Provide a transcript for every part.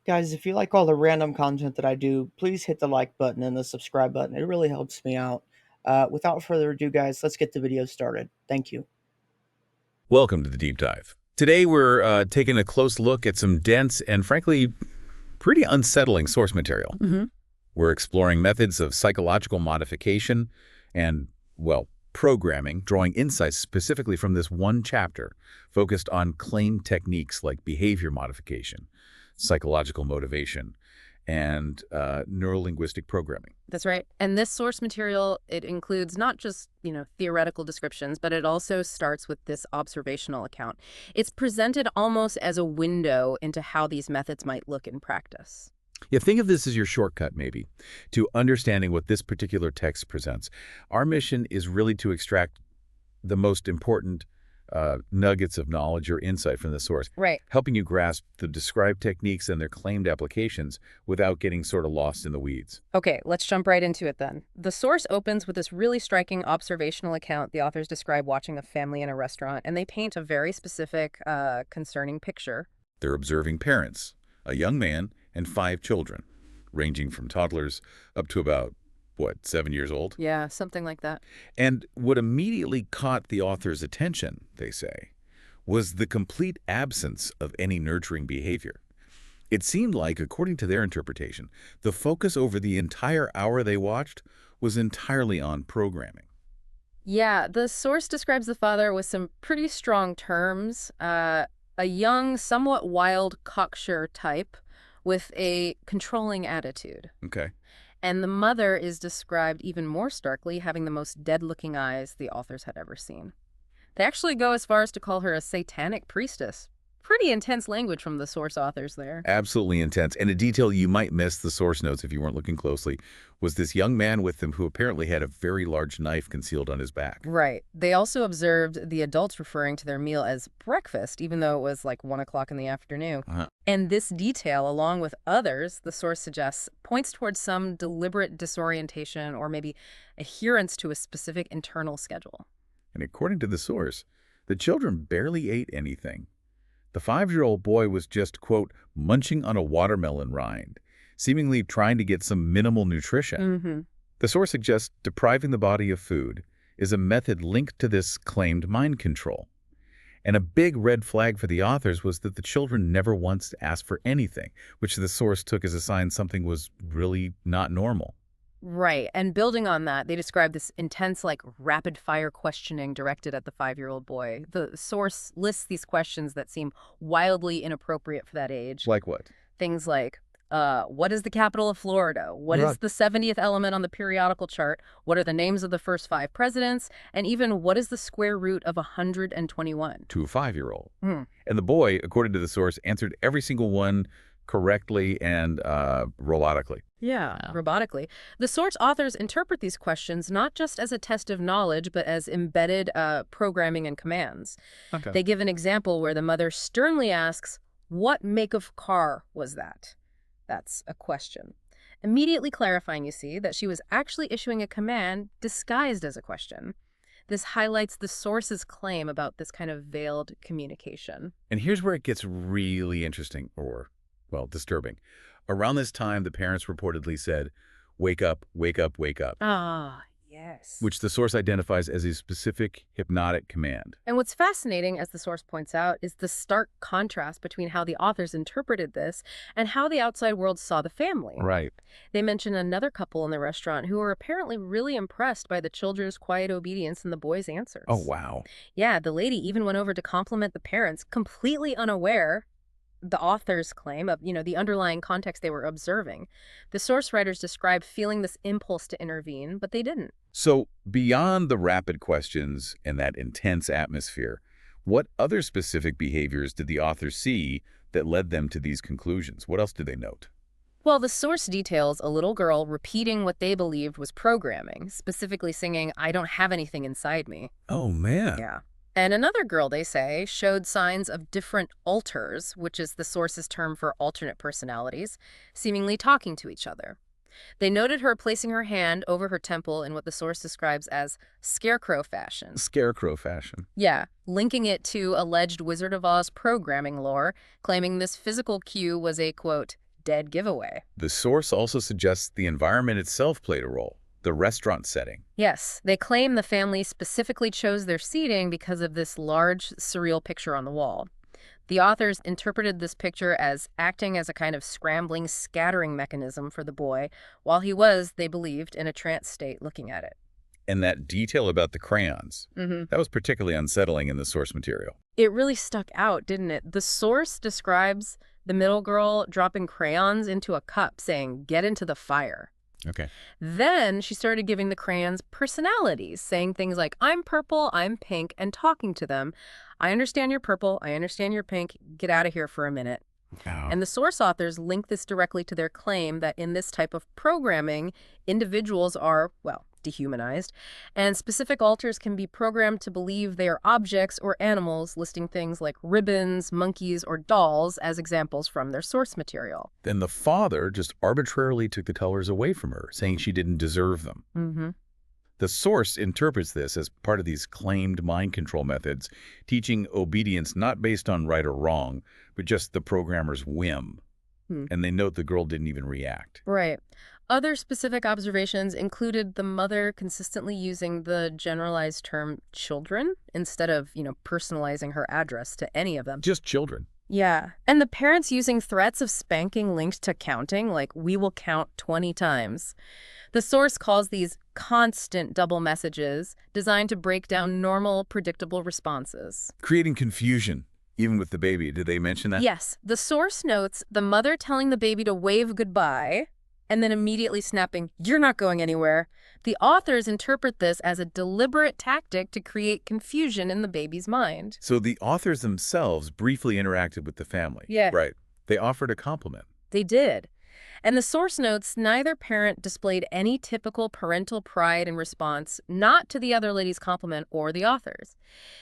Guys, if you like all the random content that I do, please hit the like button and the subscribe button. It really helps me out. Without further ado, guys, let's get the video started. Thank you. Welcome to the Deep Dive. Today we're taking a close look at some dense and frankly pretty unsettling source material. We're exploring methods of psychological modification and, well, programming, drawing insights specifically from this one chapter focused on claimed techniques like behavior modification, psychological motivation, and neuro-linguistic programming. That's right. And this source material, it includes not just, theoretical descriptions, but it also starts with this observational account. It's presented almost as a window into how these methods might look in practice. Yeah, think of this as your shortcut, maybe, to understanding what this particular text presents. Our mission is really to extract the most important nuggets of knowledge or insight from the source, Right. helping you grasp the described techniques and their claimed applications without getting sort of lost in the weeds. Okay, let's jump right into it then. The source opens with this really striking observational account. The authors describe watching a family in a restaurant, and they paint a very specific, concerning picture. They're observing parents, a young man, and 5 children, ranging from toddlers up to about 7 years old? Yeah, something like that. And what immediately caught the author's attention, they say, was the complete absence of any nurturing behavior. It seemed like, according to their interpretation, the focus over the entire hour they watched was entirely on programming. Yeah, the source describes the father with some pretty strong terms. A young, somewhat wild cocksure type with a controlling attitude. Okay. And the mother is described even more starkly, having the most dead-looking eyes the authors had ever seen. They actually go as far as to call her a satanic priestess. Pretty intense language from the source authors there. Absolutely intense. And a detail you might miss the source notes if you weren't looking closely was this young man with them who apparently had a very large knife concealed on his back. Right. They also observed the adults referring to their meal as breakfast, even though it was like 1 o'clock in the afternoon. And this detail, along with others, the source suggests, points towards some deliberate disorientation or maybe adherence to a specific internal schedule. And according to the source, the children barely ate anything. The 5-year-old boy was just, quote, munching on a watermelon rind, seemingly trying to get some minimal nutrition. The source suggests depriving the body of food is a method linked to this claimed mind control. And a big red flag for the authors was that the children never once asked for anything, which the source took as a sign something was really not normal. Right. And building on that, they describe this intense, rapid-fire questioning directed at the 5-year-old boy. The source lists these questions that seem wildly inappropriate for that age. Like what? Things like, what is the capital of Florida? What is the 70th element on the periodical chart? What are the names of the first 5 presidents? And even, what is the square root of 121? To a 5-year-old. And the boy, according to the source, answered every single one correctly and robotically. Yeah, robotically. The source authors interpret these questions not just as a test of knowledge, but as embedded programming and commands. Okay. They give an example where the mother sternly asks, what make of car was that? That's a question. Immediately clarifying, you see, that she was actually issuing a command disguised as a question. This highlights the source's claim about this kind of veiled communication. And here's where it gets really interesting, or, well, disturbing. Around this time, the parents reportedly said, wake up, wake up, wake up. Ah, yes. Which the source identifies as a specific hypnotic command. And what's fascinating, as the source points out, is the stark contrast between how the authors interpreted this and how the outside world saw the family. Right. They mention another couple in the restaurant who were apparently really impressed by the children's quiet obedience and the boy's answers. Oh, wow. Yeah, the lady even went over to compliment the parents, completely unaware the authors claim of, the underlying context they were observing. The source writers describe feeling this impulse to intervene, but they didn't. So beyond the rapid questions and that intense atmosphere, what other specific behaviors did the authors see that led them to these conclusions? What else did they note? Well, the source details a little girl repeating what they believed was programming, specifically singing, "I don't have anything inside me." Oh, man. Yeah. And another girl, they say, showed signs of different alters, which is the source's term for alternate personalities, seemingly talking to each other. They noted her placing her hand over her temple in what the source describes as scarecrow fashion. Scarecrow fashion. Yeah, linking it to alleged Wizard of Oz programming lore, claiming this physical cue was a, quote, dead giveaway. The source also suggests the environment itself played a role, the restaurant setting. Yes, they claim the family specifically chose their seating because of this large, surreal picture on the wall. The authors interpreted this picture as acting as a kind of scrambling, scattering mechanism for the boy, while he was, they believed, in a trance state looking at it. And that detail about the crayons, that was particularly unsettling in the source material. It really stuck out, didn't it? The source describes the middle girl dropping crayons into a cup, saying, "Get into the fire." Okay. Then she started giving the crayons personalities, saying things like, "I'm purple, I'm pink," and talking to them. "I understand you're purple, I understand you're pink, get out of here for a minute." Oh. And the source authors link this directly to their claim that in this type of programming, individuals are, well, dehumanized, and specific alters can be programmed to believe they are objects or animals, listing things like ribbons, monkeys, or dolls as examples from their source material. Then the father just arbitrarily took the colors away from her, saying she didn't deserve them. The source interprets this as part of these claimed mind control methods, teaching obedience not based on right or wrong, but just the programmer's whim. And they note the girl didn't even react. Right. Other specific observations included the mother consistently using the generalized term children instead of, personalizing her address to any of them. Just children. Yeah. And the parents using threats of spanking linked to counting, like, "We will count 20 times. The source calls these constant double messages designed to break down normal, predictable responses. Creating confusion, even with the baby. Did they mention that? Yes. The source notes the mother telling the baby to wave goodbye and then immediately snapping, "You're not going anywhere." The authors interpret this as a deliberate tactic to create confusion in the baby's mind. So the authors themselves briefly interacted with the family. Yeah. Right. They offered a compliment. They did. And the source notes neither parent displayed any typical parental pride in response, not to the other lady's compliment or the author's.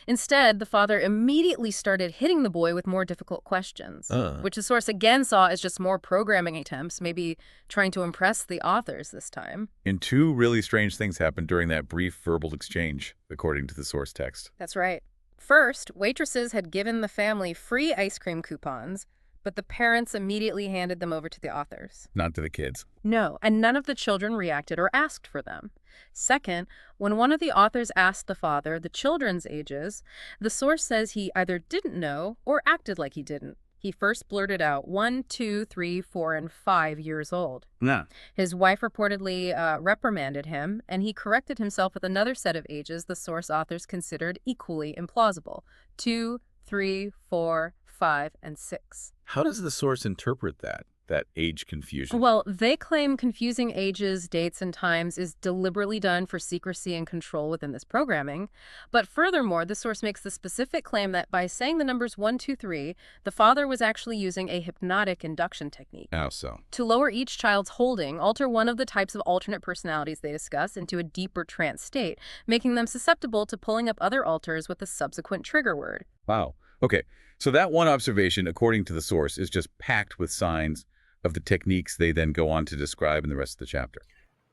Instead, the father immediately started hitting the boy with more difficult questions, which the source again saw as just more programming attempts, maybe trying to impress the authors this time. And two really strange things happened during that brief verbal exchange, according to the source text. That's right. First, waitresses had given the family free ice cream coupons, but the parents immediately handed them over to the authors. Not to the kids. No, and none of the children reacted or asked for them. Second, when one of the authors asked the father the children's ages, the source says he either didn't know or acted like he didn't. He first blurted out 1, 2, 3, 4, and 5 years old. Nah. His wife reportedly reprimanded him, and he corrected himself with another set of ages the source authors considered equally implausible: 2, 3, 4, 5, and 6. How does the source interpret that age confusion? Well, they claim confusing ages, dates, and times is deliberately done for secrecy and control within this programming. But furthermore, the source makes the specific claim that by saying the numbers 1, 2, 3, the father was actually using a hypnotic induction technique. How so? To lower each child's holding, alter one of the types of alternate personalities they discuss into a deeper trance state, making them susceptible to pulling up other alters with a subsequent trigger word. Wow. Okay, so that one observation, according to the source, is just packed with signs of the techniques they then go on to describe in the rest of the chapter.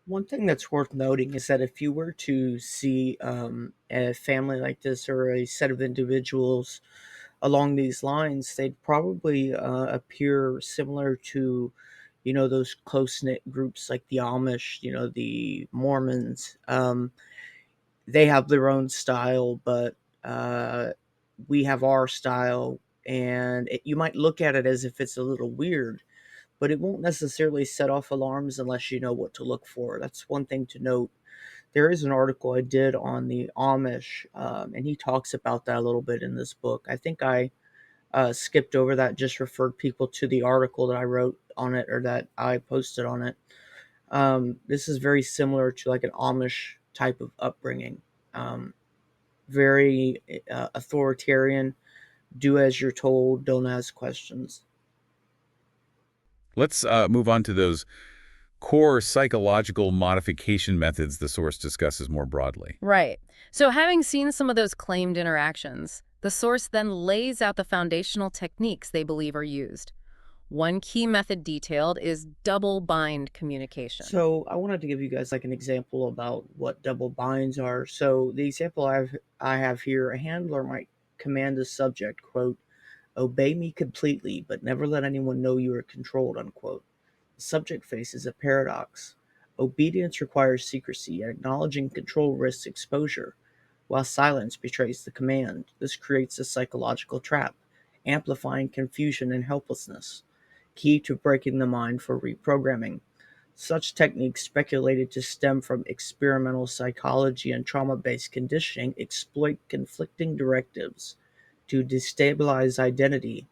One thing that's worth noting is that if you were to see a family like this or a set of individuals along these lines, they'd probably appear similar to, those close-knit groups like the Amish, the Mormons. They have their own style, but we have our style, and you might look at it as if it's a little weird, but it won't necessarily set off alarms unless you know what to look for. That's one thing to note. There is an article I did on the Amish, and he talks about that a little bit in this book. I think I skipped over that, just referred people to the article that I wrote on it or that I posted on it. This is very similar to like an Amish type of upbringing. Very authoritarian, do as you're told, don't ask questions. Let's move on to those core psychological modification methods the source discusses more broadly. Right. So having seen some of those claimed interactions, the source then lays out the foundational techniques they believe are used. One key method detailed is double bind communication. So I wanted to give you guys like an example about what double binds are. So the example I have here, a handler might command the subject, quote, Obey me completely, but never let anyone know you are controlled, unquote. The subject faces a paradox. Obedience requires secrecy, and acknowledging control risks exposure, while silence betrays the command. This creates a psychological trap, amplifying confusion and helplessness, key to breaking the mind for reprogramming. Such techniques, speculated to stem from experimental psychology and trauma based conditioning, exploit conflicting directives to destabilize identity,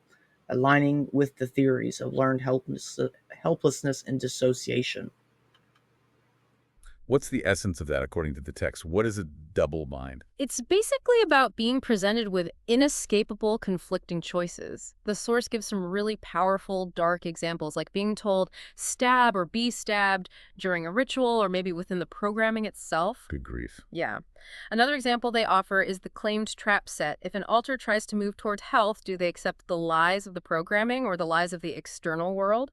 aligning with the theories of learned helplessness and dissociation. What's the essence of that according to the text? What is a double mind? It's basically about being presented with inescapable conflicting choices. The source gives some really powerful, dark examples, like being told stab or be stabbed during a ritual or maybe within the programming itself. Good grief. Yeah. Another example they offer is the claimed trap set. If an alter tries to move toward health, do they accept the lies of the programming or the lies of the external world?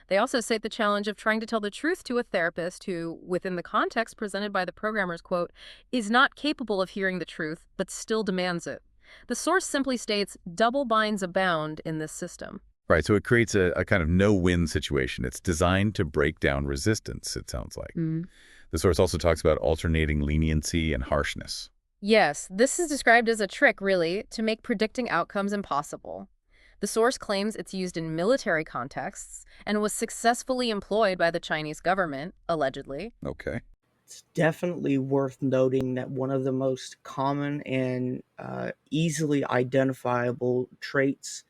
They also cite the challenge of trying to tell the truth to a therapist who, within the context presented by the programmers, quote, is not capable of hearing the truth, but still demands it. The source simply states double binds abound in this system. Right, so it creates a kind of no-win situation. It's designed to break down resistance, it sounds like. The source also talks about alternating leniency and harshness. Yes, this is described as a trick, really, to make predicting outcomes impossible. The source claims it's used in military contexts and was successfully employed by the Chinese government, allegedly. Okay. It's definitely worth noting that one of the most common and easily identifiable traits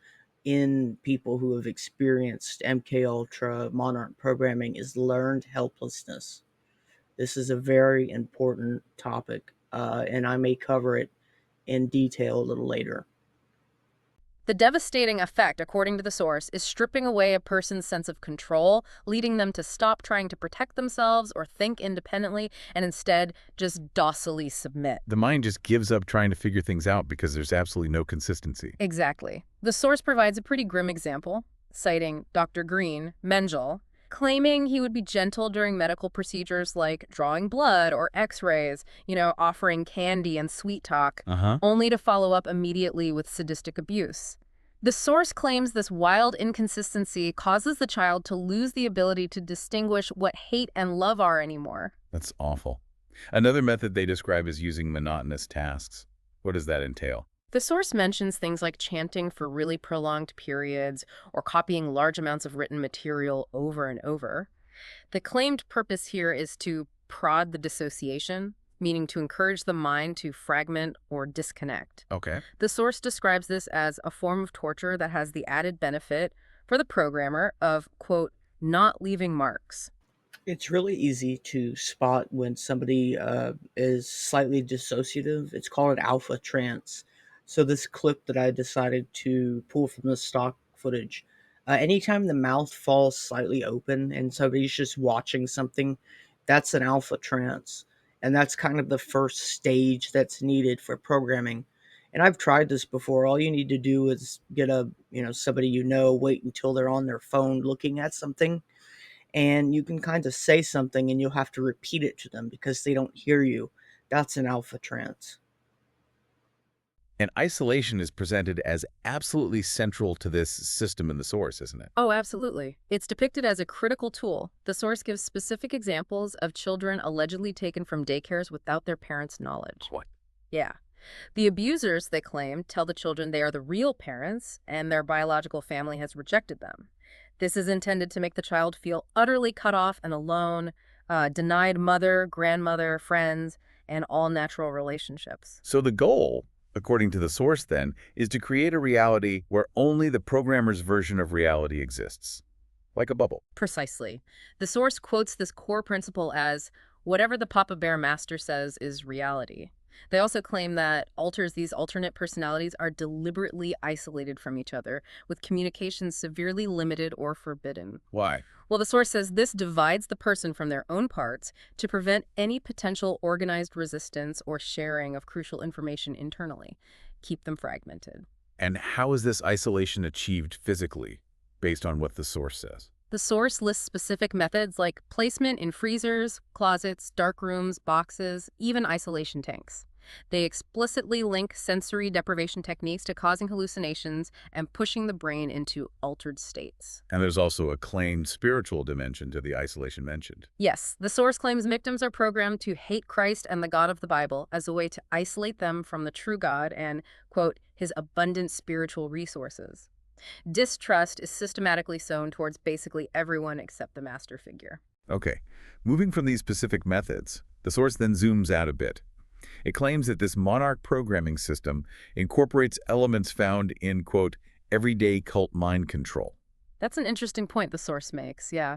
in people who have experienced MK Ultra monarch programming is learned helplessness. This is a very important topic, and I may cover it in detail a little later. The devastating effect, according to the source, is stripping away a person's sense of control, leading them to stop trying to protect themselves or think independently, and instead just docilely submit. The mind just gives up trying to figure things out because there's absolutely no consistency. Exactly. The source provides a pretty grim example, citing Dr. Green, Mengel, claiming he would be gentle during medical procedures like drawing blood or x-rays, offering candy and sweet talk, only to follow up immediately with sadistic abuse. The source claims this wild inconsistency causes the child to lose the ability to distinguish what hate and love are anymore. That's awful. Another method they describe is using monotonous tasks. What does that entail? The source mentions things like chanting for really prolonged periods or copying large amounts of written material over and over. The claimed purpose here is to prod the dissociation, meaning to encourage the mind to fragment or disconnect. Okay. The source describes this as a form of torture that has the added benefit for the programmer of, quote, not leaving marks. It's really easy to spot when somebody is slightly dissociative. It's called an alpha trance. So this clip that I decided to pull from the stock footage, anytime the mouth falls slightly open and somebody's just watching something, that's an alpha trance. And that's kind of the first stage that's needed for programming. And I've tried this before. All you need to do is get somebody wait until they're on their phone looking at something, and you can kind of say something and you'll have to repeat it to them because they don't hear you. That's an alpha trance. And isolation is presented as absolutely central to this system in the source, isn't it? Oh, absolutely. It's depicted as a critical tool. The source gives specific examples of children allegedly taken from daycares without their parents' knowledge. What? Yeah. The abusers, they claim, tell the children they are the real parents and their biological family has rejected them. This is intended to make the child feel utterly cut off and alone, denied mother, grandmother, friends, and all natural relationships. So the goal, according to the source then, is to create a reality where only the programmer's version of reality exists, like a bubble. Precisely. The source quotes this core principle as, whatever the Papa Bear master says is reality. They also claim that these alternate personalities are deliberately isolated from each other, with communication severely limited or forbidden. Why? Well, the source says this divides the person from their own parts to prevent any potential organized resistance or sharing of crucial information internally. Keep them fragmented. And how is this isolation achieved physically, based on what the source says? The source lists specific methods like placement in freezers, closets, dark rooms, boxes, even isolation tanks. They explicitly link sensory deprivation techniques to causing hallucinations and pushing the brain into altered states. And there's also a claimed spiritual dimension to the isolation mentioned. Yes, the source claims victims are programmed to hate Christ and the God of the Bible as a way to isolate them from the true God and, quote, his abundant spiritual resources. Distrust is systematically sown towards basically everyone except the master figure. Okay, moving from these specific methods, the source then zooms out a bit. It claims that this monarch programming system incorporates elements found in, quote, everyday cult mind control. That's an interesting point the source makes, yeah.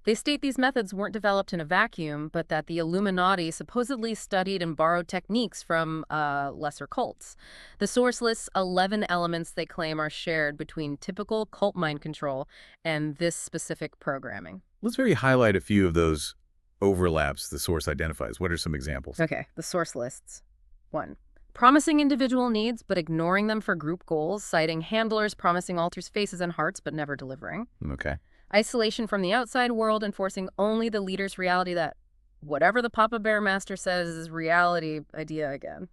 They state these methods weren't developed in a vacuum, but that the Illuminati supposedly studied and borrowed techniques from lesser cults. The source lists 11 elements they claim are shared between typical cult mind control and this specific programming. Let's very highlight a few of those overlaps the source identifies. What are some examples? Okay, the source lists. 1. Promising individual needs, but ignoring them for group goals, citing handlers promising alters faces and hearts, but never delivering. Okay. Isolation from the outside world, enforcing only the leader's reality that whatever the Papa Bear Master says is reality idea again.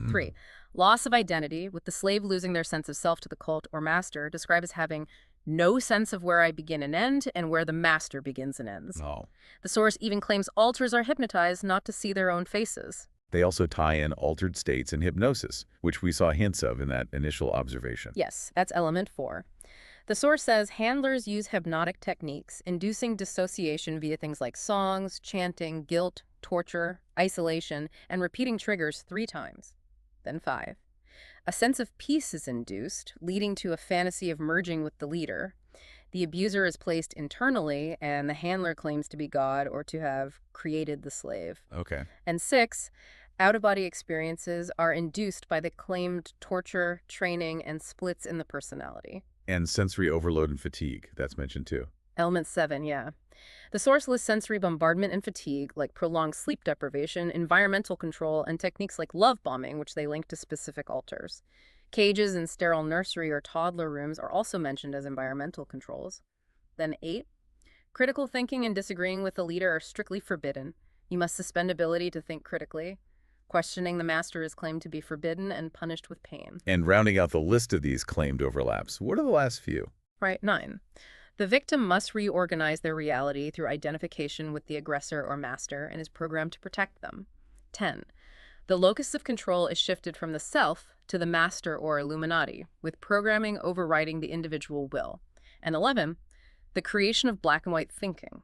3. Loss of identity, with the slave losing their sense of self to the cult or master, described as having no sense of where I begin and end and where the master begins and ends. Oh. The source even claims alters are hypnotized not to see their own faces. They also tie in altered states and hypnosis, which we saw hints of in that initial observation. Yes, that's element 4. The source says handlers use hypnotic techniques, inducing dissociation via things like songs, chanting, guilt, torture, isolation, and repeating triggers 3 times. Then 5. A sense of peace is induced, leading to a fantasy of merging with the leader. The abuser is placed internally, and the handler claims to be God or to have created the slave. Okay. And 6, out-of-body experiences are induced by the claimed torture, training, and splits in the personality. And sensory overload and fatigue, that's mentioned too. Element 7, yeah. The source lists sensory bombardment and fatigue, like prolonged sleep deprivation, environmental control, and techniques like love bombing, which they link to specific alters. Cages and sterile nursery or toddler rooms are also mentioned as environmental controls. Then 8, critical thinking and disagreeing with the leader are strictly forbidden. You must suspend ability to think critically. Questioning the master is claimed to be forbidden and punished with pain. And rounding out the list of these claimed overlaps, what are the last few? Right, 9. The victim must reorganize their reality through identification with the aggressor or master and is programmed to protect them. 10. The locus of control is shifted from the self to the master or Illuminati, with programming overriding the individual will. And 11. The creation of black and white thinking.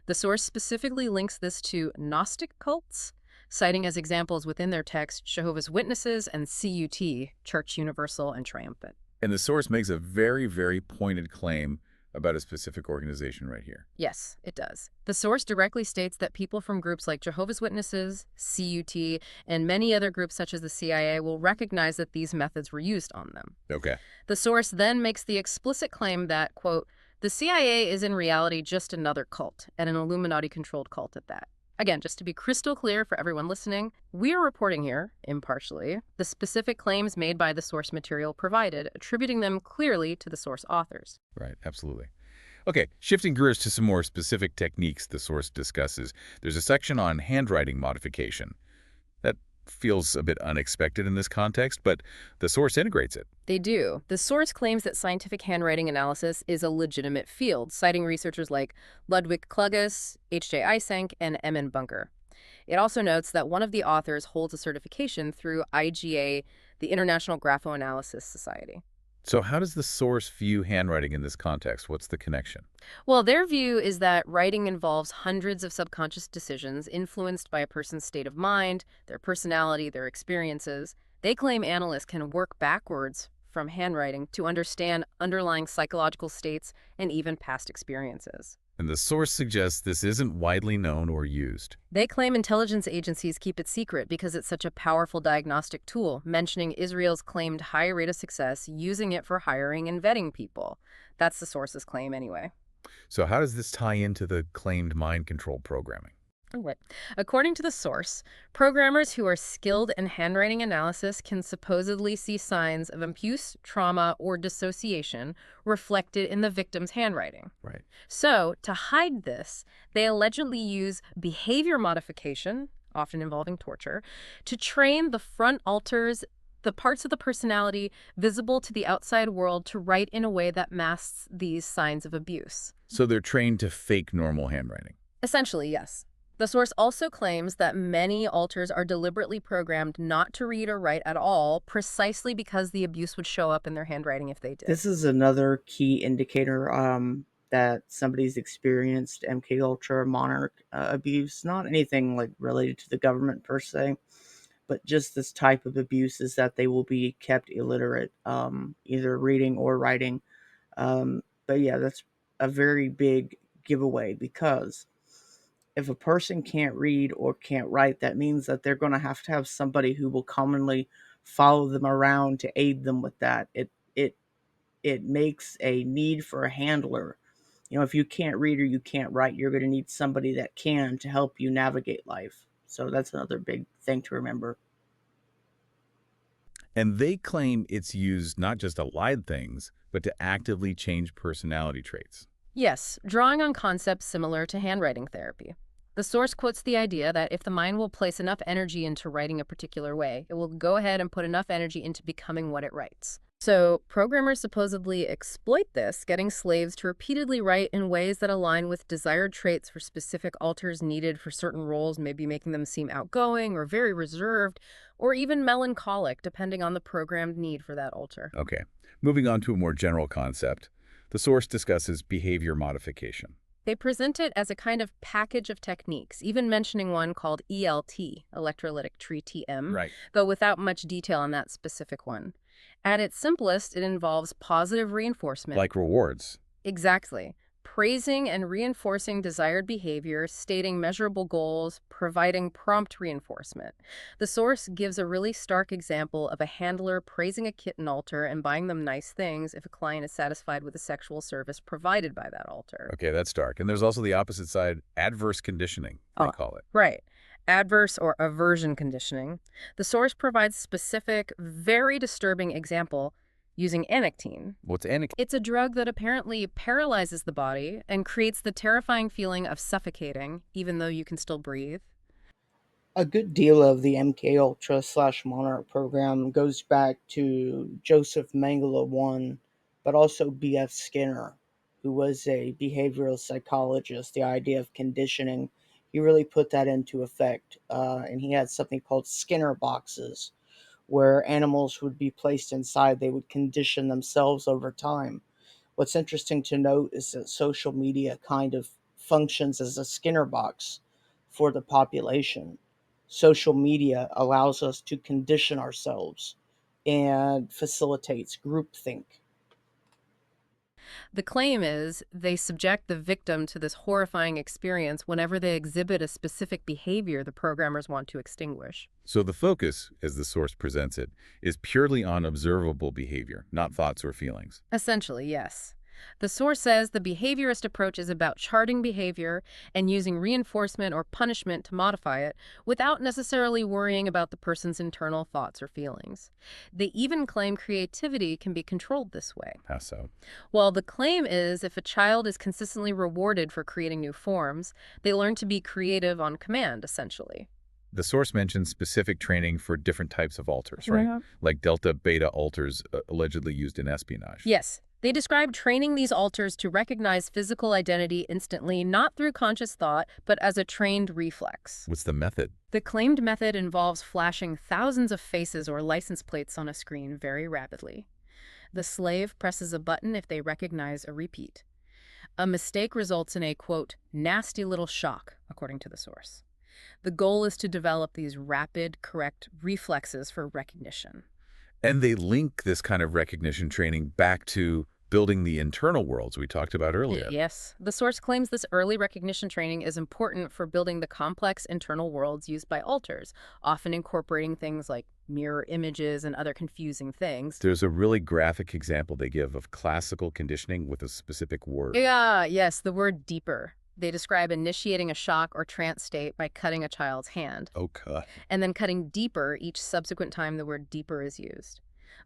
The source specifically links this to Gnostic cults, citing as examples within their text Jehovah's Witnesses and CUT, Church Universal and Triumphant. And the source makes a very, very pointed claim about a specific organization right here. Yes, it does. The source directly states that people from groups like Jehovah's Witnesses, CUT, and many other groups such as the CIA will recognize that these methods were used on them. Okay. The source then makes the explicit claim that, quote, the CIA is in reality just another cult, and an Illuminati-controlled cult at that. Again, just to be crystal clear for everyone listening, we are reporting here, impartially, the specific claims made by the source material provided, attributing them clearly to the source authors. Right, absolutely. Okay, shifting gears to some more specific techniques the source discusses. There's a section on handwriting modification. That feels a bit unexpected in this context, but the source integrates it. They do. The source claims that scientific handwriting analysis is a legitimate field, citing researchers like Ludwig Kluges, H.J. Eysenck, and M.N. Bunker. It also notes that one of the authors holds a certification through IGA, the International Graphoanalysis Society. So how does the source view handwriting in this context? What's the connection? Well, their view is that writing involves hundreds of subconscious decisions influenced by a person's state of mind, their personality, their experiences. They claim analysts can work backwards from handwriting to understand underlying psychological states and even past experiences. And the source suggests this isn't widely known or used. They claim intelligence agencies keep it secret because it's such a powerful diagnostic tool, mentioning Israel's claimed high rate of success using it for hiring and vetting people. That's the source's claim anyway. So how does this tie into the claimed mind control programming? Right. According to the source, programmers who are skilled in handwriting analysis can supposedly see signs of abuse, trauma, or dissociation reflected in the victim's handwriting. Right. So, to hide this, they allegedly use behavior modification, often involving torture, to train the front alters, the parts of the personality visible to the outside world, to write in a way that masks these signs of abuse. So they're trained to fake normal handwriting. Essentially, yes. The source also claims that many alters are deliberately programmed not to read or write at all, precisely because the abuse would show up in their handwriting if they did. This is another key indicator that somebody's experienced MK Ultra monarch abuse. Not anything like related to the government per se, but just this type of abuse is that they will be kept illiterate, either reading or writing. But yeah, that's a very big giveaway, because if a person can't read or can't write, that means that they're going to have somebody who will commonly follow them around to aid them with that. It makes a need for a handler. If you can't read or you can't write, you're going to need somebody that can to help you navigate life. So that's another big thing to remember. And they claim it's used not just to hide things, but to actively change personality traits. Yes, drawing on concepts similar to handwriting therapy. The source quotes the idea that if the mind will place enough energy into writing a particular way, it will go ahead and put enough energy into becoming what it writes. So, programmers supposedly exploit this, getting slaves to repeatedly write in ways that align with desired traits for specific alters needed for certain roles, maybe making them seem outgoing or very reserved, or even melancholic, depending on the programmed need for that alter. Okay, moving on to a more general concept. The source discusses behavior modification. They present it as a kind of package of techniques, even mentioning one called ELT, electrolytic tree TM, Right. though without much detail on that specific one. At its simplest, it involves positive reinforcement. Like rewards. Exactly. Praising and reinforcing desired behavior, stating measurable goals, providing prompt reinforcement. The source gives a really stark example of a handler praising a kitten alter and buying them nice things if a client is satisfied with the sexual service provided by that alter. Okay, that's dark. And there's also the opposite side, adverse conditioning, they call it. Right. Adverse or aversion conditioning. The source provides specific, very disturbing example using anectine. What's anecdote? It's a drug that apparently paralyzes the body and creates the terrifying feeling of suffocating, even though you can still breathe. A good deal of the MK Ultra / Monarch program goes back to Joseph Mengele 1, but also B.F. Skinner, who was a behavioral psychologist. The idea of conditioning, he really put that into effect, and he had something called Skinner boxes, where animals would be placed inside. They would condition themselves over time. What's interesting to note is that social media kind of functions as a Skinner box for the population. Social media allows us to condition ourselves and facilitates groupthink. The claim is they subject the victim to this horrifying experience whenever they exhibit a specific behavior the programmers want to extinguish. So the focus, as the source presents it, is purely on observable behavior, not thoughts or feelings. Essentially, yes. The source says the behaviorist approach is about charting behavior and using reinforcement or punishment to modify it without necessarily worrying about the person's internal thoughts or feelings. They even claim creativity can be controlled this way. How so? Well, the claim is if a child is consistently rewarded for creating new forms, they learn to be creative on command, essentially. The source mentions specific training for different types of alters, right? Yeah. Like delta-beta alters allegedly used in espionage. Yes. They describe training these alters to recognize physical identity instantly, not through conscious thought, but as a trained reflex. What's the method? The claimed method involves flashing thousands of faces or license plates on a screen very rapidly. The slave presses a button if they recognize a repeat. A mistake results in a, quote, nasty little shock, according to the source. The goal is to develop these rapid, correct reflexes for recognition. And they link this kind of recognition training back to building the internal worlds we talked about earlier. Yes. The source claims this early recognition training is important for building the complex internal worlds used by alters, often incorporating things like mirror images and other confusing things. There's a really graphic example they give of classical conditioning with a specific word. Yes, the word deeper. They describe initiating a shock or trance state by cutting a child's hand, Oh, cut. and then cutting deeper each subsequent time the word deeper is used.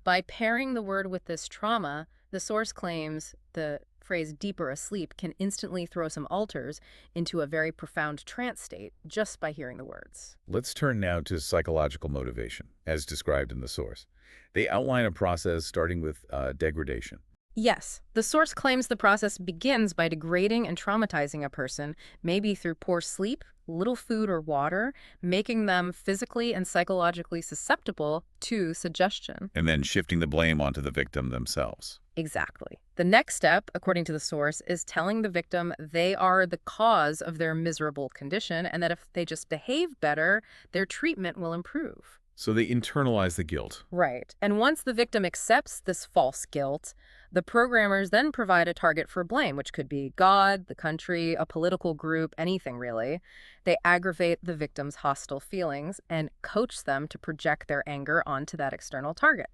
By pairing the word with this trauma, the source claims the phrase deeper asleep can instantly throw some alters into a very profound trance state just by hearing the words. Let's turn now to psychological motivation, as described in the source. They outline a process starting with degradation. Yes, the source claims the process begins by degrading and traumatizing a person, maybe through poor sleep, little food or water, making them physically and psychologically susceptible to suggestion. And then shifting the blame onto the victim themselves. Exactly. The next step, according to the source, is telling the victim they are the cause of their miserable condition and that if they just behave better, their treatment will improve. So they internalize the guilt. Right. And once the victim accepts this false guilt, the programmers then provide a target for blame, which could be God, the country, a political group, anything really. They aggravate the victim's hostile feelings and coach them to project their anger onto that external target.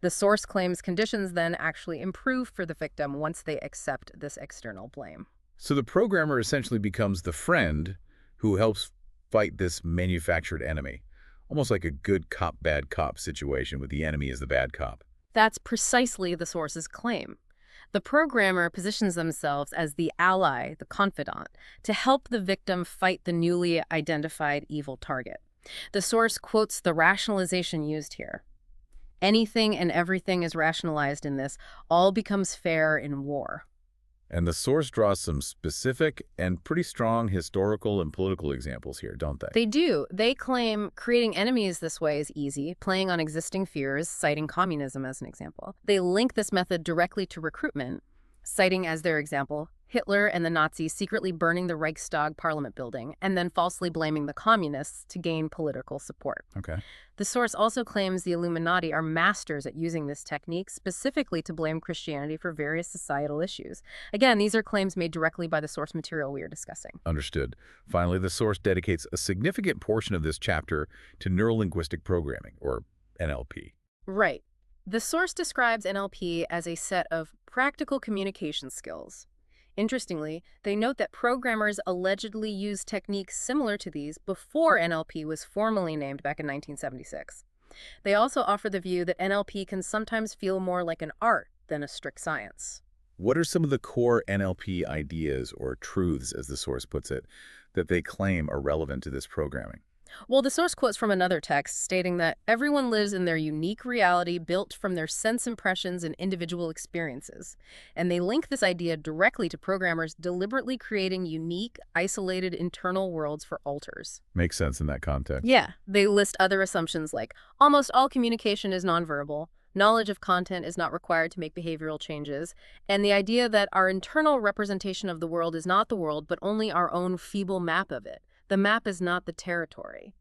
The source claims conditions then actually improve for the victim once they accept this external blame. So the programmer essentially becomes the friend who helps fight this manufactured enemy. Almost like a good cop, bad cop situation with the enemy as the bad cop. That's precisely the source's claim. The programmer positions themselves as the ally, the confidant, to help the victim fight the newly identified evil target. The source quotes the rationalization used here. Anything and everything is rationalized in this. All becomes fair in war. And the source draws some specific and pretty strong historical and political examples here, don't they? They do. They claim creating enemies this way is easy, playing on existing fears, citing communism as an example. They link this method directly to recruitment, citing as their example Hitler and the Nazis secretly burning the Reichstag parliament building and then falsely blaming the communists to gain political support. Okay. The source also claims the Illuminati are masters at using this technique specifically to blame Christianity for various societal issues. Again, these are claims made directly by the source material we are discussing. Understood. Finally, the source dedicates a significant portion of this chapter to neuro-linguistic programming, or NLP. Right. The source describes NLP as a set of practical communication skills. Interestingly, they note that programmers allegedly used techniques similar to these before NLP was formally named back in 1976. They also offer the view that NLP can sometimes feel more like an art than a strict science. What are some of the core NLP ideas, or truths, as the source puts it, that they claim are relevant to this programming? Well, the source quotes from another text stating that everyone lives in their unique reality built from their sense impressions and individual experiences. And they link this idea directly to programmers deliberately creating unique, isolated internal worlds for alters. Makes sense in that context. Yeah, they list other assumptions like almost all communication is nonverbal, knowledge of content is not required to make behavioral changes, and the idea that our internal representation of the world is not the world, but only our own feeble map of it. The map is not the territory.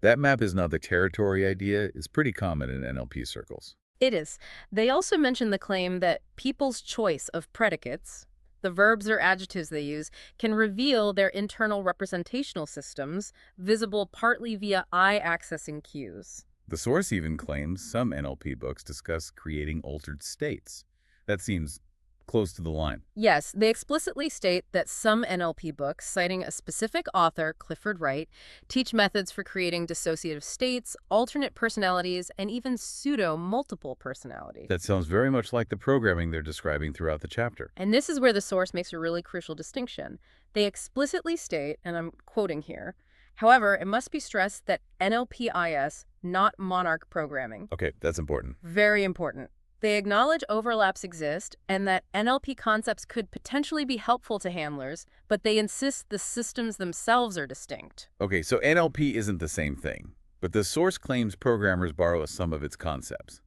That map is not the territory idea is pretty common in NLP circles. It is. They also mention the claim that people's choice of predicates, the verbs or adjectives they use, can reveal their internal representational systems, visible partly via eye-accessing cues. The source even claims some NLP books discuss creating altered states. That seems close to the line. Yes, they explicitly state that some NLP books, citing a specific author, Clifford Wright, teach methods for creating dissociative states, alternate personalities, and even pseudo-multiple personality. That sounds very much like the programming they're describing throughout the chapter. And this is where the source makes a really crucial distinction. They explicitly state, and I'm quoting here, however, it must be stressed that NLP-IS, not monarch programming. Okay, that's important. Very important. They acknowledge overlaps exist and that NLP concepts could potentially be helpful to handlers, but they insist the systems themselves are distinct. Okay, so NLP isn't the same thing, but the source claims programmers borrow some of its concepts.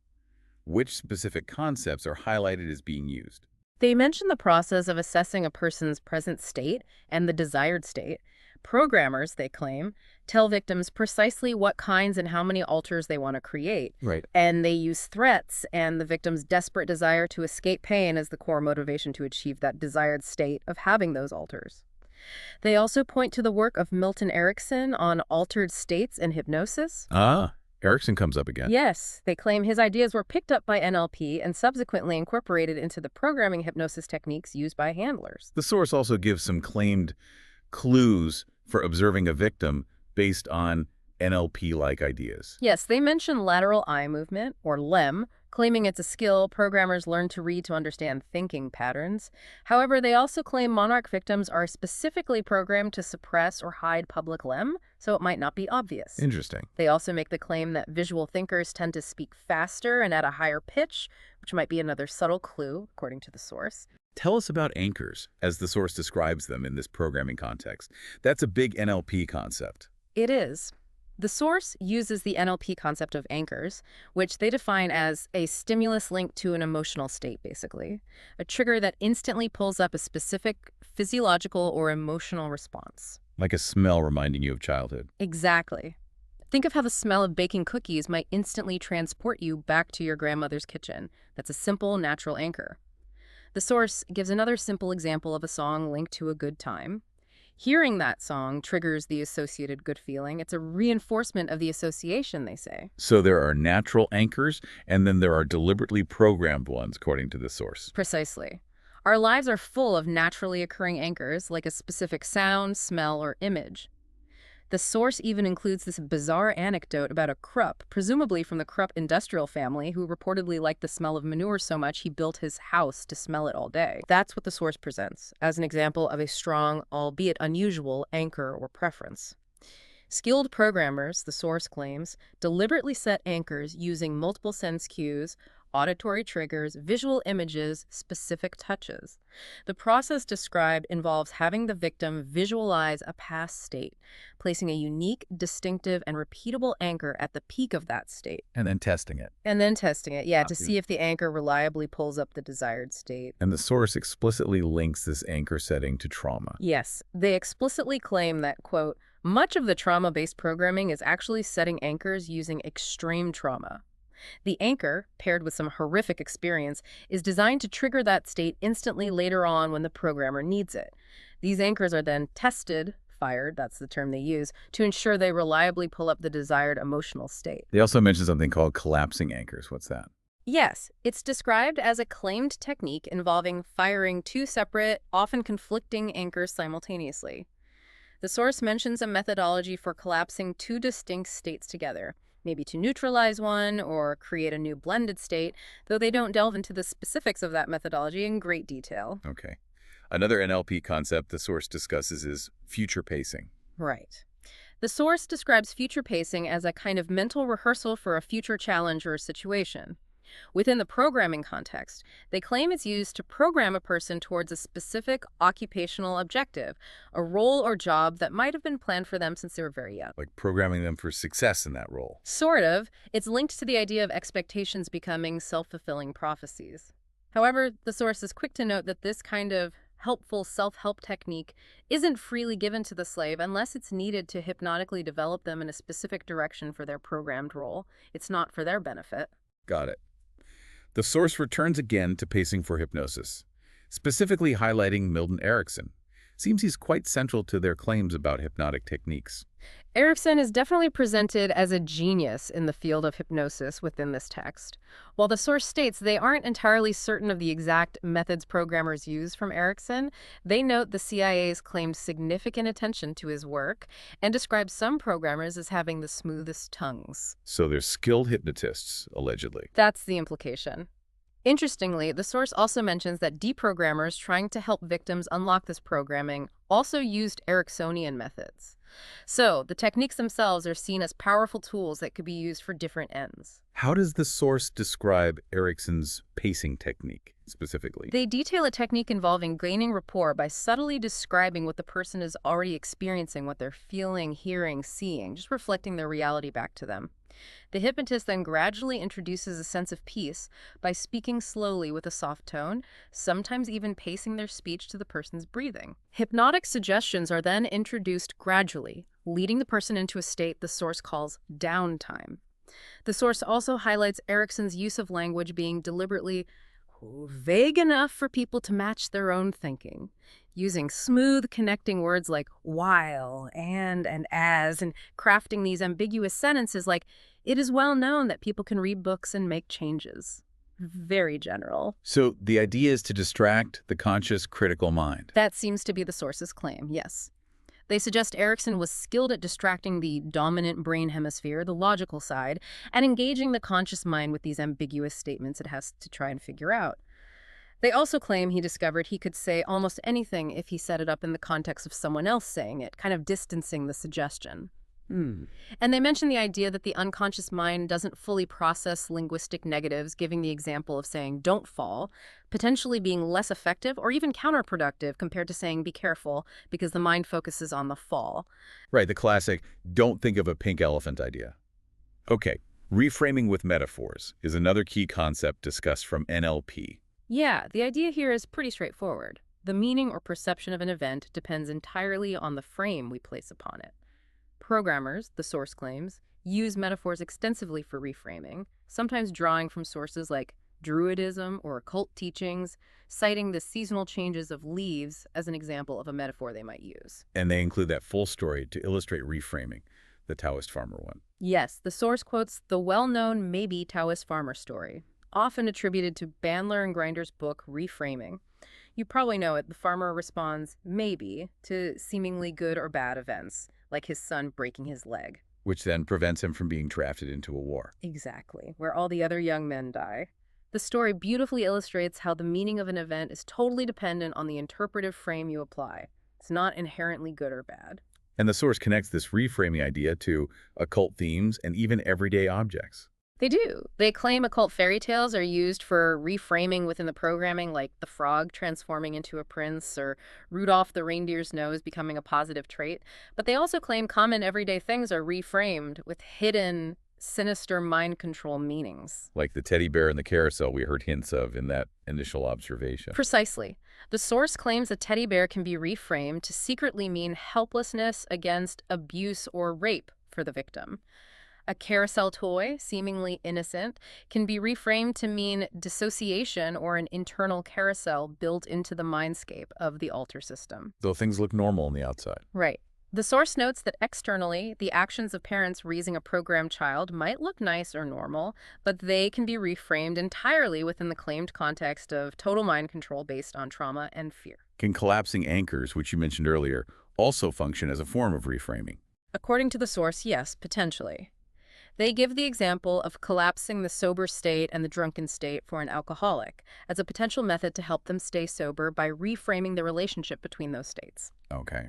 Which specific concepts are highlighted as being used? They mention the process of assessing a person's present state and the desired state. Programmers, they claim, tell victims precisely what kinds and how many alters they want to create. Right. And they use threats and the victim's desperate desire to escape pain as the core motivation to achieve that desired state of having those alters. They also point to the work of Milton Erickson on altered states and hypnosis. Ah, Erickson comes up again. Yes, they claim his ideas were picked up by NLP and subsequently incorporated into the programming hypnosis techniques used by handlers. The source also gives some claimed clues for observing a victim based on NLP-like ideas. Yes, they mention lateral eye movement, or LEM, Claiming it's a skill, programmers learn to read to understand thinking patterns. However, they also claim monarch victims are specifically programmed to suppress or hide public lem, so it might not be obvious. Interesting. They also make the claim that visual thinkers tend to speak faster and at a higher pitch, which might be another subtle clue, according to the source. Tell us about anchors, as the source describes them in this programming context. That's a big NLP concept. It is. The source uses the NLP concept of anchors, which they define as a stimulus linked to an emotional state, basically. A trigger that instantly pulls up a specific physiological or emotional response. Like a smell reminding you of childhood. Exactly. Think of how the smell of baking cookies might instantly transport you back to your grandmother's kitchen. That's a simple, natural anchor. The source gives another simple example of a song linked to a good time. Hearing that song triggers the associated good feeling. It's a reinforcement of the association, they say. So there are natural anchors, and then there are deliberately programmed ones, according to the source. Precisely. Our lives are full of naturally occurring anchors, like a specific sound, smell, or image. The source even includes this bizarre anecdote about a Krupp, presumably from the Krupp industrial family, who reportedly liked the smell of manure so much he built his house to smell it all day. That's what the source presents, as an example of a strong, albeit unusual, anchor or preference. Skilled programmers, the source claims, deliberately set anchors using multiple sense cues, auditory triggers, visual images, specific touches. The process described involves having the victim visualize a past state, placing a unique, distinctive, and repeatable anchor at the peak of that state. And then testing it. To see if the anchor reliably pulls up the desired state. And the source explicitly links this anchor setting to trauma. Yes, they explicitly claim that, quote, much of the trauma-based programming is actually setting anchors using extreme trauma. The anchor, paired with some horrific experience, is designed to trigger that state instantly later on when the programmer needs it. These anchors are then tested, fired, that's the term they use, to ensure they reliably pull up the desired emotional state. They also mention something called collapsing anchors. What's that? Yes, it's described as a claimed technique involving firing two separate, often conflicting anchors simultaneously. The source mentions a methodology for collapsing two distinct states together, maybe to neutralize one or create a new blended state, though they don't delve into the specifics of that methodology in great detail. Okay. Another NLP concept the source discusses is future pacing. Right. The source describes future pacing as a kind of mental rehearsal for a future challenge or situation. Within the programming context, they claim it's used to program a person towards a specific occupational objective, a role or job that might have been planned for them since they were very young. Like programming them for success in that role. Sort of. It's linked to the idea of expectations becoming self-fulfilling prophecies. However, the source is quick to note that this kind of helpful self-help technique isn't freely given to the slave unless it's needed to hypnotically develop them in a specific direction for their programmed role. It's not for their benefit. Got it. The source returns again to pacing for hypnosis, specifically highlighting Milton Erickson. Seems he's quite central to their claims about hypnotic techniques. Erickson is definitely presented as a genius in the field of hypnosis within this text. While the source states they aren't entirely certain of the exact methods programmers use from Erickson, they note the CIA's claimed significant attention to his work and describe some programmers as having the smoothest tongues. So they're skilled hypnotists, allegedly. That's the implication. Interestingly, the source also mentions that deprogrammers trying to help victims unlock this programming also used Ericksonian methods. So, the techniques themselves are seen as powerful tools that could be used for different ends. How does the source describe Erickson's pacing technique, specifically? They detail a technique involving gaining rapport by subtly describing what the person is already experiencing, what they're feeling, hearing, seeing, just reflecting their reality back to them. The hypnotist then gradually introduces a sense of peace by speaking slowly with a soft tone, sometimes even pacing their speech to the person's breathing. Hypnotic suggestions are then introduced gradually, leading the person into a state the source calls downtime. The source also highlights Erickson's use of language being deliberately vague enough for people to match their own thinking, using smooth connecting words like while, and as, and crafting these ambiguous sentences like, it is well known that people can read books and make changes. Very general. So the idea is to distract the conscious, critical mind. That seems to be the source's claim, yes. They suggest Erickson was skilled at distracting the dominant brain hemisphere, the logical side, and engaging the conscious mind with these ambiguous statements it has to try and figure out. They also claim he discovered he could say almost anything if he set it up in the context of someone else saying it, kind of distancing the suggestion. Hmm. And they mention the idea that the unconscious mind doesn't fully process linguistic negatives, giving the example of saying "don't fall," potentially being less effective or even counterproductive compared to saying "be careful," because the mind focuses on the fall. Right, the classic, don't think of a pink elephant idea. Okay, reframing with metaphors is another key concept discussed from NLP. Yeah, the idea here is pretty straightforward. The meaning or perception of an event depends entirely on the frame we place upon it. Programmers, the source claims, use metaphors extensively for reframing, sometimes drawing from sources like Druidism or occult teachings, citing the seasonal changes of leaves as an example of a metaphor they might use. And they include that full story to illustrate reframing, the Taoist farmer one. Yes, the source quotes the well-known maybe Taoist farmer story, often attributed to Bandler and Grinder's book Reframing. You probably know it. The farmer responds, maybe, to seemingly good or bad events, like his son breaking his leg. Which then prevents him from being drafted into a war. Exactly, where all the other young men die. The story beautifully illustrates how the meaning of an event is totally dependent on the interpretive frame you apply. It's not inherently good or bad. And the source connects this reframing idea to occult themes and even everyday objects. They do. They claim occult fairy tales are used for reframing within the programming, like the frog transforming into a prince or Rudolph the reindeer's nose becoming a positive trait. But they also claim common everyday things are reframed with hidden, sinister mind control meanings. Like the teddy bear and the carousel we heard hints of in that initial observation. Precisely. The source claims a teddy bear can be reframed to secretly mean helplessness against abuse or rape for the victim. A carousel toy, seemingly innocent, can be reframed to mean dissociation or an internal carousel built into the mindscape of the alter system. Though things look normal on the outside. Right. The source notes that externally, the actions of parents raising a programmed child might look nice or normal, but they can be reframed entirely within the claimed context of total mind control based on trauma and fear. Can collapsing anchors, which you mentioned earlier, also function as a form of reframing? According to the source, yes, potentially. They give the example of collapsing the sober state and the drunken state for an alcoholic as a potential method to help them stay sober by reframing the relationship between those states. Okay.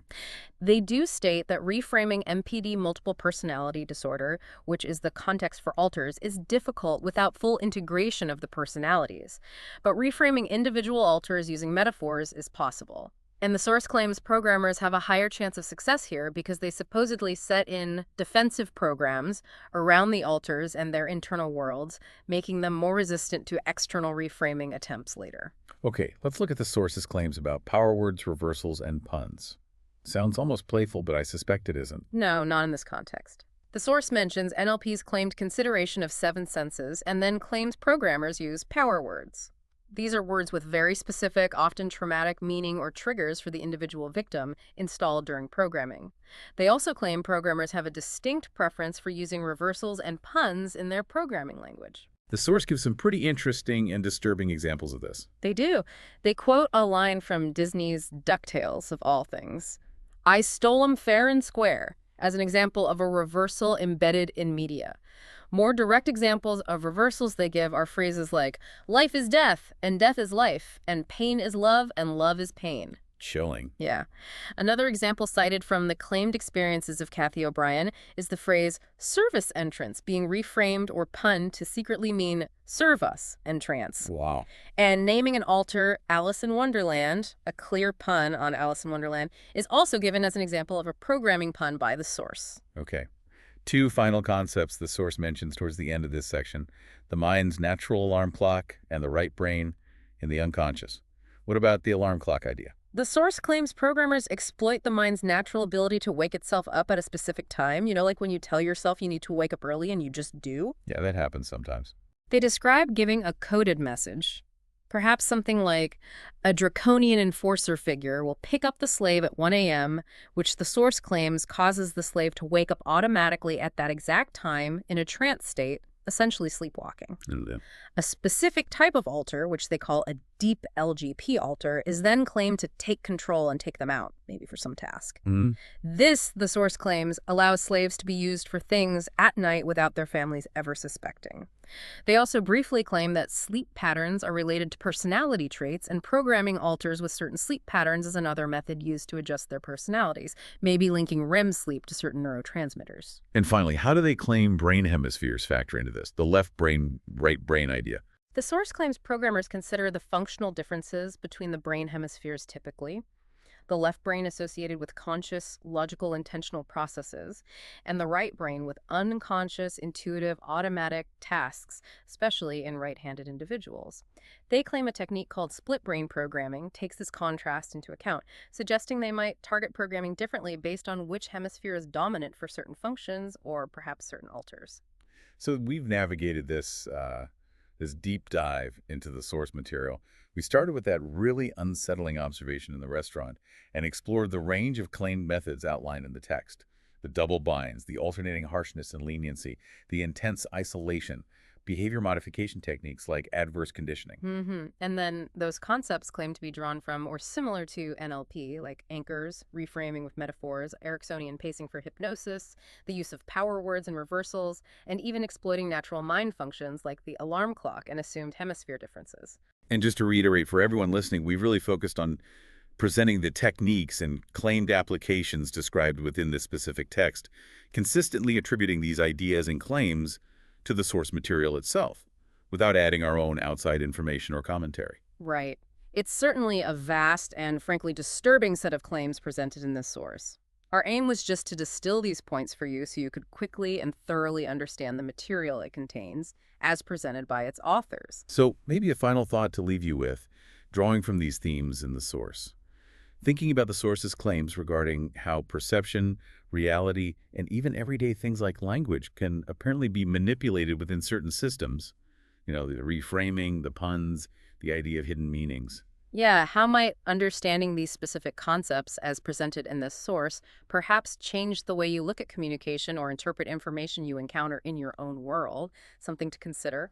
They do state that reframing MPD multiple personality disorder, which is the context for alters, is difficult without full integration of the personalities. But reframing individual alters using metaphors is possible. And the source claims programmers have a higher chance of success here because they supposedly set in defensive programs around the alters and their internal worlds, making them more resistant to external reframing attempts later. Okay, let's look at the source's claims about power words, reversals, and puns. Sounds almost playful, but I suspect it isn't. No, not in this context. The source mentions NLP's claimed consideration of 7 senses and then claims programmers use power words. These are words with very specific, often traumatic meaning or triggers for the individual victim installed during programming. They also claim programmers have a distinct preference for using reversals and puns in their programming language. The source gives some pretty interesting and disturbing examples of this. They do. They quote a line from Disney's DuckTales, of all things. "I stole 'em fair and square," as an example of a reversal embedded in media. More direct examples of reversals they give are phrases like, "life is death, and death is life, and pain is love, and love is pain." Chilling. Yeah. Another example cited from the claimed experiences of Kathy O'Brien is the phrase "service entrance" being reframed or punned to secretly mean "serve us" entrance. Wow. And naming an alter Alice in Wonderland, a clear pun on Alice in Wonderland, is also given as an example of a programming pun by the source. Okay. 2 final concepts the source mentions towards the end of this section: the mind's natural alarm clock and the right brain in the unconscious. What about the alarm clock idea? The source claims programmers exploit the mind's natural ability to wake itself up at a specific time, like when you tell yourself you need to wake up early and you just do. Yeah, that happens sometimes. They describe giving a coded message. Perhaps something like, a draconian enforcer figure will pick up the slave at 1 a.m., which the source claims causes the slave to wake up automatically at that exact time in a trance state, essentially sleepwalking. Yeah. A specific type of alter, which they call a deep LGP alter, is then claimed to take control and take them out, maybe for some task. Mhm. This, the source claims, allows slaves to be used for things at night without their families ever suspecting. They also briefly claim that sleep patterns are related to personality traits, and programming alters with certain sleep patterns is another method used to adjust their personalities, maybe linking REM sleep to certain neurotransmitters. And finally, how do they claim brain hemispheres factor into this? The left brain, right brain idea. The source claims programmers consider the functional differences between the brain hemispheres typically. The left brain associated with conscious, logical, intentional processes, and the right brain with unconscious, intuitive, automatic tasks, especially in right-handed individuals. They claim a technique called split brain programming takes this contrast into account, suggesting they might target programming differently based on which hemisphere is dominant for certain functions or perhaps certain alters. So we've navigated this deep dive into the source material. We started with that really unsettling observation in the restaurant and explored the range of claimed methods outlined in the text. The double binds, the alternating harshness and leniency, the intense isolation, behavior modification techniques like adverse conditioning. And then those concepts claim to be drawn from or similar to NLP, like anchors, reframing with metaphors, Ericksonian pacing for hypnosis, the use of power words and reversals, and even exploiting natural mind functions like the alarm clock and assumed hemisphere differences. And just to reiterate for everyone listening, we've really focused on presenting the techniques and claimed applications described within this specific text, consistently attributing these ideas and claims to the source material itself, without adding our own outside information or commentary. Right. It's certainly a vast and frankly disturbing set of claims presented in this source. Our aim was just to distill these points for you so you could quickly and thoroughly understand the material it contains, as presented by its authors. So maybe a final thought to leave you with, drawing from these themes in the source. Thinking about the source's claims regarding how perception, reality, and even everyday things like language can apparently be manipulated within certain systems, the reframing, the puns, the idea of hidden meanings. Yeah, how might understanding these specific concepts as presented in this source perhaps change the way you look at communication or interpret information you encounter in your own world? Something to consider.